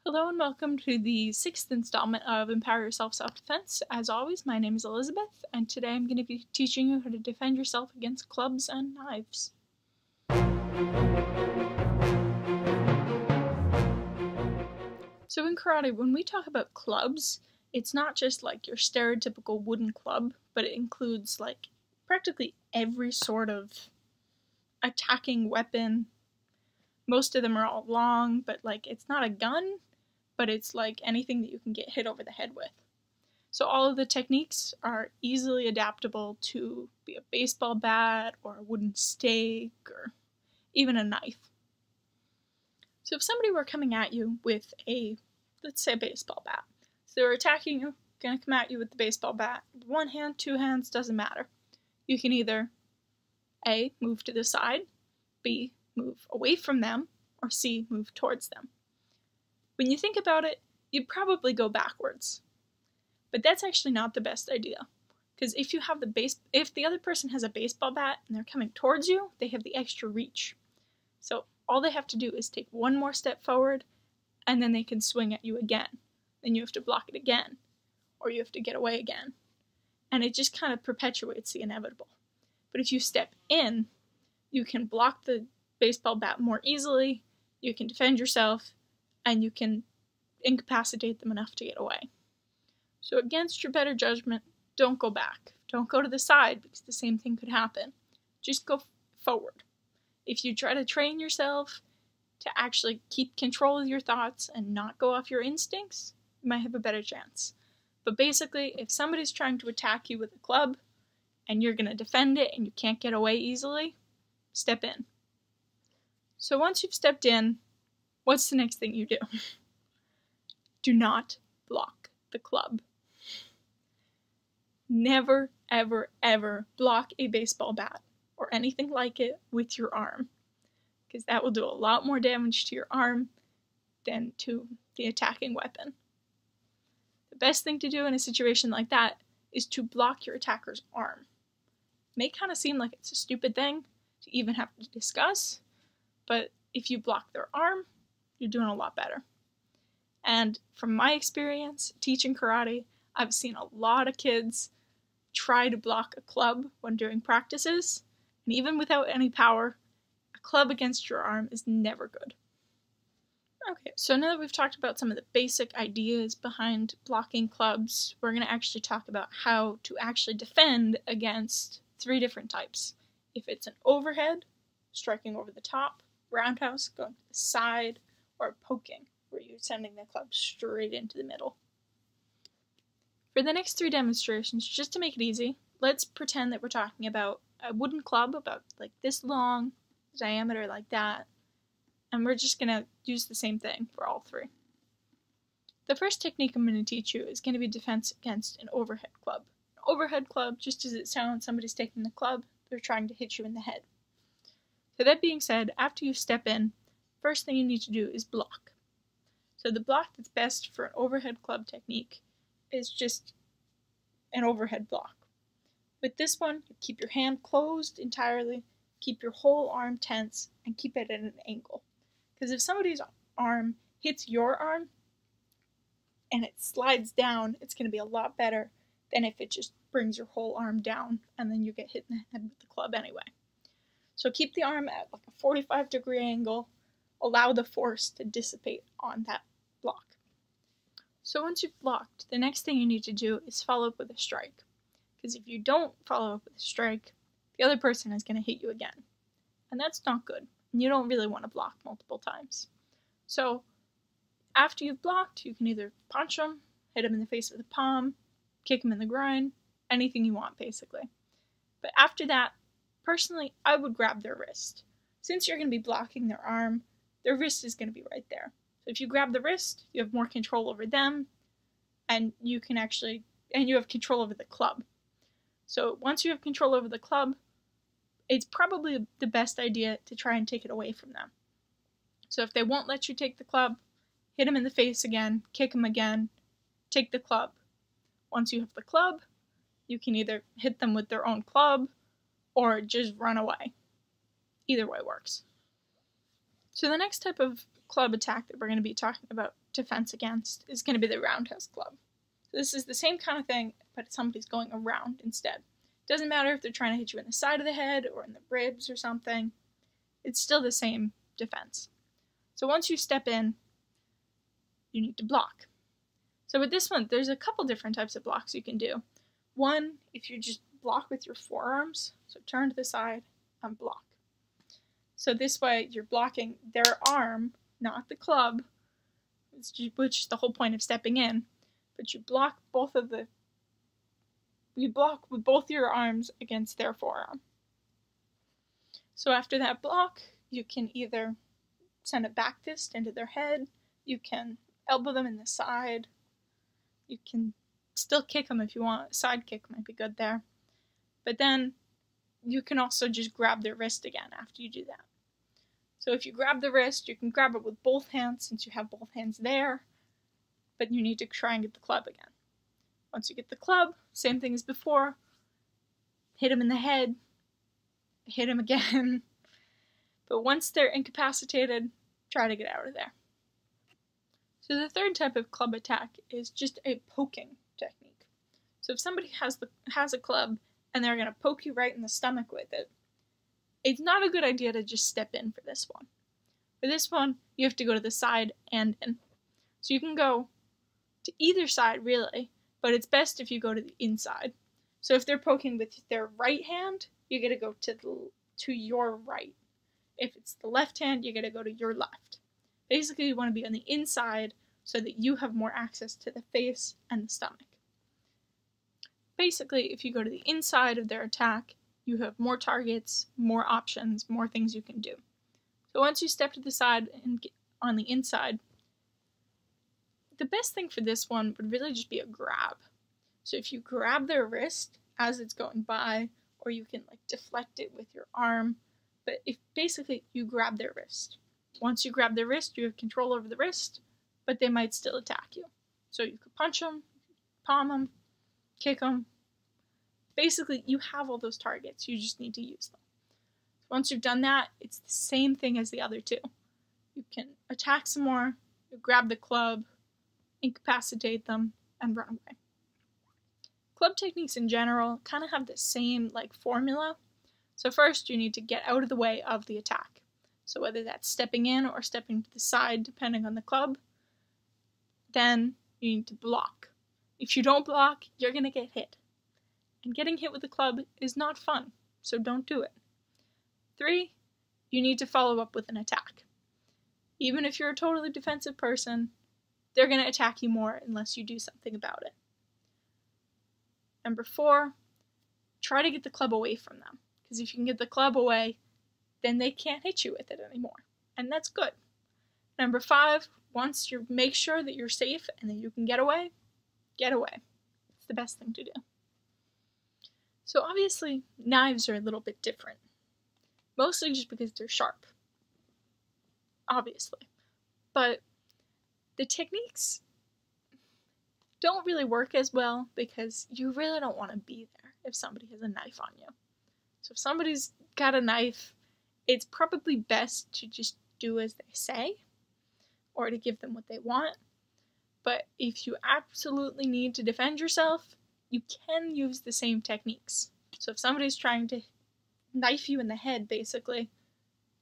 Hello and welcome to the 6th installment of Empower Yourself Self-Defense. As always, my name is Elizabeth, and today I'm going to be teaching you how to defend yourself against clubs and knives. So in karate, when we talk about clubs, it's not just like your stereotypical wooden club, but it includes like practically every sort of attacking weapon. Most of them are all long, but like it's not a gun, but it's like anything that you can get hit over the head with. So all of the techniques are easily adaptable to be a baseball bat or a wooden stake or even a knife. So if somebody were coming at you with let's say a baseball bat, so they were attacking you, gonna come at you with the baseball bat, one hand, two hands, doesn't matter. You can either A, move to the side, B, move away from them, or C, move towards them. When you think about it, you'd probably go backwards. But that's actually not the best idea. Because if the other person has a baseball bat and they're coming towards you, they have the extra reach. So all they have to do is take one more step forward, and then they can swing at you again. Then you have to block it again, or you have to get away again. And it just kind of perpetuates the inevitable. But if you step in, you can block the baseball bat more easily, you can defend yourself, and you can incapacitate them enough to get away. So against your better judgment, don't go back. Don't go to the side because the same thing could happen. Just go forward. If you try to train yourself to actually keep control of your thoughts and not go off your instincts, you might have a better chance. But basically, if somebody's trying to attack you with a club and you're going to defend it and you can't get away easily, step in. So once you've stepped in, what's the next thing you do? Do not block the club. Never, ever, ever block a baseball bat or anything like it with your arm, because that will do a lot more damage to your arm than to the attacking weapon. The best thing to do in a situation like that is to block your attacker's arm. It may kind of seem like it's a stupid thing to even have to discuss, but if you block their arm, you're doing a lot better. And from my experience teaching karate, I've seen a lot of kids try to block a club when doing practices, and even without any power, a club against your arm is never good. Okay, so now that we've talked about some of the basic ideas behind blocking clubs, we're going to actually talk about how to actually defend against 3 different types. If it's an overhead, striking over the top, roundhouse, going to the side, or poking, where you're sending the club straight into the middle. For the next 3 demonstrations, just to make it easy, let's pretend that we're talking about a wooden club about like this long, diameter like that, and we're just going to use the same thing for all 3. The first technique I'm going to teach you is going to be defense against an overhead club. An overhead club, just as it sounds, somebody's taking the club, they're trying to hit you in the head. So that being said, after you step in, first thing you need to do is block. So the block that's best for an overhead club technique is just an overhead block. With this one, you keep your hand closed entirely, keep your whole arm tense, and keep it at an angle. Because if somebody's arm hits your arm and it slides down, it's going to be a lot better than if it just brings your whole arm down and then you get hit in the head with the club anyway. So keep the arm at like a 45-degree angle, allow the force to dissipate on that block. So once you've blocked, the next thing you need to do is follow up with a strike. Because if you don't follow up with a strike, the other person is going to hit you again. And that's not good. And you don't really want to block multiple times. So after you've blocked, you can either punch them, hit them in the face with a palm, kick them in the groin, anything you want basically. But after that, personally, I would grab their wrist. Since you're going to be blocking their arm, their wrist is going to be right there. So if you grab the wrist, you have more control over them, and you have control over the club. So once you have control over the club, it's probably the best idea to try and take it away from them. So if they won't let you take the club, hit them in the face again, kick them again, take the club. Once you have the club, you can either hit them with their own club or just run away. Either way works. So the next type of club attack that we're going to be talking about defense against is going to be the roundhouse club. So this is the same kind of thing, but somebody's going around instead. Doesn't matter if they're trying to hit you in the side of the head or in the ribs or something. It's still the same defense. So once you step in, you need to block. So with this one, there's a couple different types of blocks you can do. One, if you just block with your forearms, so turn to the side and block. So this way, you're blocking their arm, not the club, which is the whole point of stepping in. But you block you block with both your arms against their forearm. So after that block, you can either send a back fist into their head, you can elbow them in the side, you can still kick them if you want. Side kick might be good there. But then you can also just grab their wrist again after you do that. So if you grab the wrist, you can grab it with both hands since you have both hands there, but you need to try and get the club again. Once you get the club, same thing as before, hit them in the head, hit them again, but once they're incapacitated, try to get out of there. So the third type of club attack is just a poking technique. So if somebody has a club and they're going to poke you right in the stomach with it, it's not a good idea to just step in for this one. For this one, you have to go to the side and in. So you can go to either side, really, but it's best if you go to the inside. So if they're poking with their right hand, you gotta go to your right. If it's the left hand, you gotta go to your left. Basically, you want to be on the inside so that you have more access to the face and the stomach. Basically, if you go to the inside of their attack, you have more targets, more options, more things you can do. So once you step to the side and get on the inside, the best thing for this one would really just be a grab. So if you grab their wrist as it's going by, or you can like deflect it with your arm, but if basically you grab their wrist. Once you grab their wrist, you have control over the wrist, but they might still attack you. So you could punch them, palm them, kick them. Basically, you have all those targets. You just need to use them. Once you've done that, it's the same thing as the other two. You can attack some more, you grab the club, incapacitate them, and run away. Club techniques in general kind of have the same formula. So first, you need to get out of the way of the attack. So whether that's stepping in or stepping to the side, depending on the club, then you need to block. If you don't block, you're going to get hit. And getting hit with the club is not fun, so don't do it. 3, you need to follow up with an attack. Even if you're a totally defensive person, they're going to attack you more unless you do something about it. Number 4, try to get the club away from them. Because if you can get the club away, then they can't hit you with it anymore. And that's good. Number 5, once you make sure that you're safe and that you can get away, get away. It's the best thing to do. So obviously, knives are a little bit different. Mostly just because they're sharp. Obviously. But the techniques don't really work as well because you really don't want to be there if somebody has a knife on you. So if somebody's got a knife, it's probably best to just do as they say or to give them what they want. But if you absolutely need to defend yourself, you can use the same techniques. So if somebody's trying to knife you in the head, basically,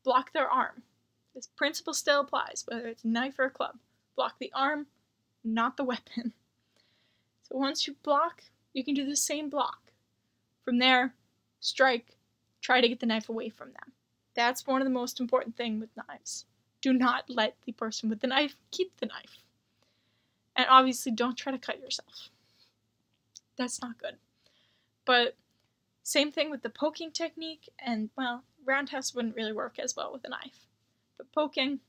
block their arm. This principle still applies, whether it's a knife or a club. Block the arm, not the weapon. So once you block, you can do the same block. From there, strike, try to get the knife away from them. That's one of the most important things with knives. Do not let the person with the knife keep the knife. And obviously, don't try to cut yourself. That's not good. But same thing with the poking technique, and roundhouse wouldn't really work as well with a knife. But poking,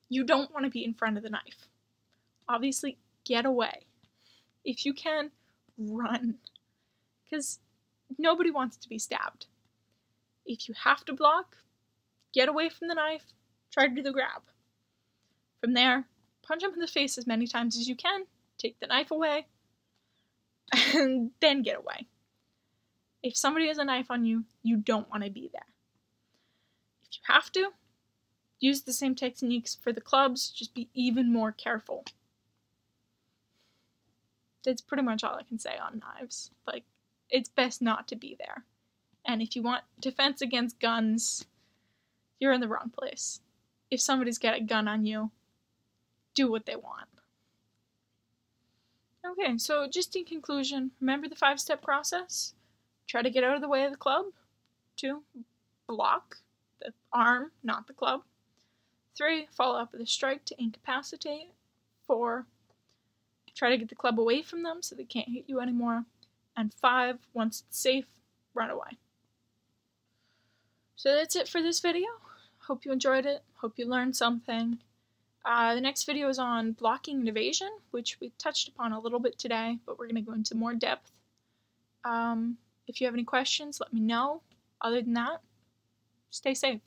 you don't want to be in front of the knife. Obviously, get away. If you can, run. Because nobody wants to be stabbed. If you have to block, get away from the knife, try to do the grab. From there, punch them in the face as many times as you can, take the knife away, and then get away. If somebody has a knife on you, you don't want to be there. If you have to, use the same techniques for the clubs, just be even more careful. That's pretty much all I can say on knives. Like, it's best not to be there. And if you want defense against guns, you're in the wrong place. If somebody's got a gun on you, do what they want. Okay, so just in conclusion, remember the 5-step process? Try to get out of the way of the club. 2, block the arm, not the club. 3, follow up with a strike to incapacitate. 4, try to get the club away from them so they can't hit you anymore. And 5, once it's safe, run away. So that's it for this video. Hope you enjoyed it. Hope you learned something. The next video is on blocking and evasion, which we touched upon a little bit today, but we're going to go into more depth. If you have any questions, let me know. Other than that, stay safe.